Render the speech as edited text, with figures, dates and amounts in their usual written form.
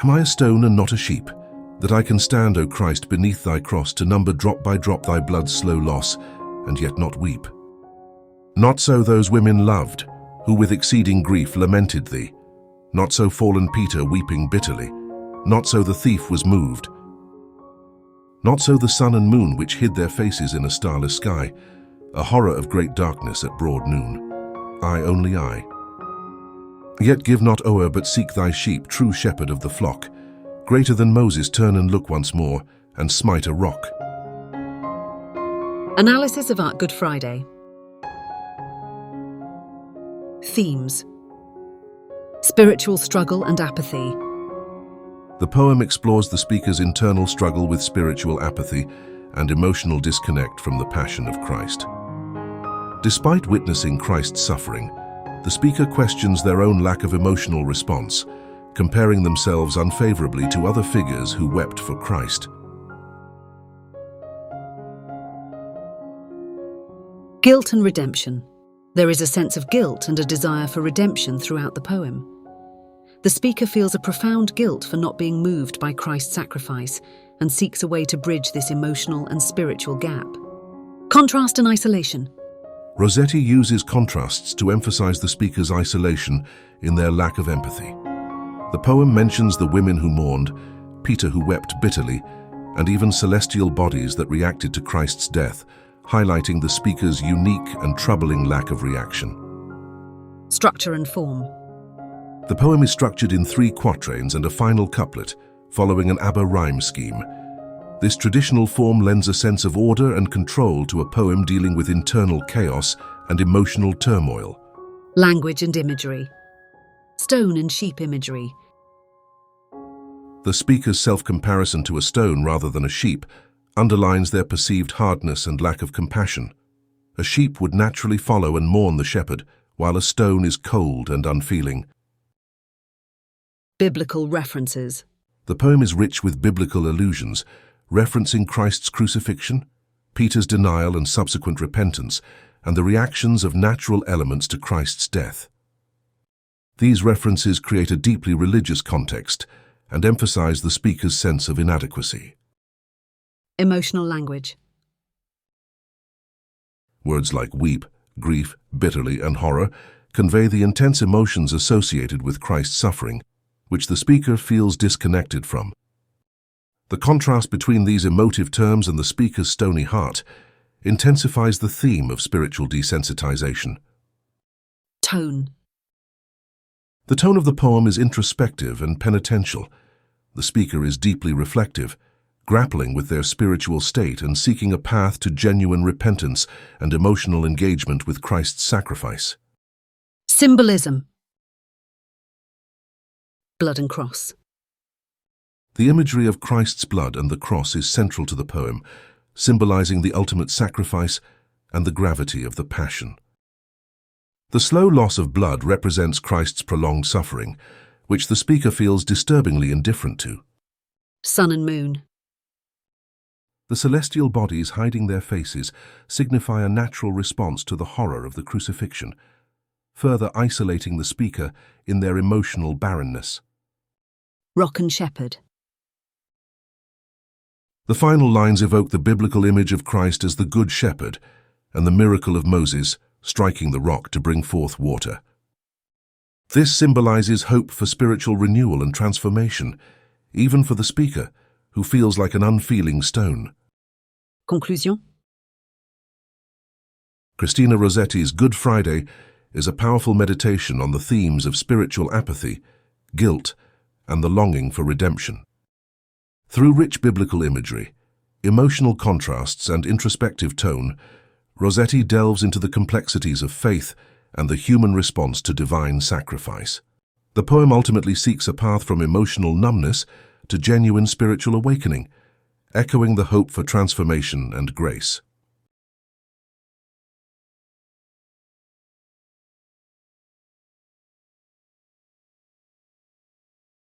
Am I a stone and not a sheep, that I can stand, O Christ, beneath thy cross, to number drop by drop thy blood's slow loss, and yet not weep? Not so those women loved, who with exceeding grief lamented thee. Not so fallen Peter weeping bitterly. Not so the thief was moved. Not so the sun and moon which hid their faces in a starless sky, a horror of great darkness at broad noon. I, only I. Yet give not o'er, but seek thy sheep, true shepherd of the flock. Greater than Moses, turn and look once more, and smite a rock. Analysis of Art Good Friday. Themes: spiritual struggle and apathy. The poem explores the speaker's internal struggle with spiritual apathy and emotional disconnect from the passion of Christ. Despite witnessing Christ's suffering, the speaker questions their own lack of emotional response, comparing themselves unfavorably to other figures who wept for Christ. Guilt and redemption. There is a sense of guilt and a desire for redemption throughout the poem. The speaker feels a profound guilt for not being moved by Christ's sacrifice and seeks a way to bridge this emotional and spiritual gap. Contrast and isolation. Rossetti uses contrasts to emphasize the speaker's isolation in their lack of empathy. The poem mentions the women who mourned, Peter who wept bitterly, and even celestial bodies that reacted to Christ's death, highlighting the speaker's unique and troubling lack of reaction. Structure and form. The poem is structured in 3 quatrains and a final couplet, following an ABBA rhyme scheme. This traditional form lends a sense of order and control to a poem dealing with internal chaos and emotional turmoil. Language and imagery. Stone and sheep imagery. The speaker's self-comparison to a stone rather than a sheep underlines their perceived hardness and lack of compassion. A sheep would naturally follow and mourn the shepherd, while a stone is cold and unfeeling. Biblical references. The poem is rich with biblical allusions, referencing Christ's crucifixion, Peter's denial and subsequent repentance, and the reactions of natural elements to Christ's death. These references create a deeply religious context and emphasize the speaker's sense of inadequacy. Emotional language. Words like weep, grief, bitterly, and horror convey the intense emotions associated with Christ's suffering, which the speaker feels disconnected from. The contrast between these emotive terms and the speaker's stony heart intensifies the theme of spiritual desensitization. Tone. The tone of the poem is introspective and penitential. The speaker is deeply reflective, grappling with their spiritual state and seeking a path to genuine repentance and emotional engagement with Christ's sacrifice. Symbolism. Blood and cross. The imagery of Christ's blood and the cross is central to the poem, symbolizing the ultimate sacrifice and the gravity of the passion. The slow loss of blood represents Christ's prolonged suffering, which the speaker feels disturbingly indifferent to. Sun and moon. The celestial bodies hiding their faces signify a natural response to the horror of the crucifixion, further isolating the speaker in their emotional barrenness. Rock and shepherd. The final lines evoke the biblical image of Christ as the Good Shepherd and the miracle of Moses striking the rock to bring forth water. This symbolizes hope for spiritual renewal and transformation, even for the speaker, who feels like an unfeeling stone. Conclusion. Christina Rossetti's Good Friday is a powerful meditation on the themes of spiritual apathy, guilt, and the longing for redemption. Through rich biblical imagery, emotional contrasts, and introspective tone, Rossetti delves into the complexities of faith and the human response to divine sacrifice. The poem ultimately seeks a path from emotional numbness to genuine spiritual awakening, echoing the hope for transformation and grace.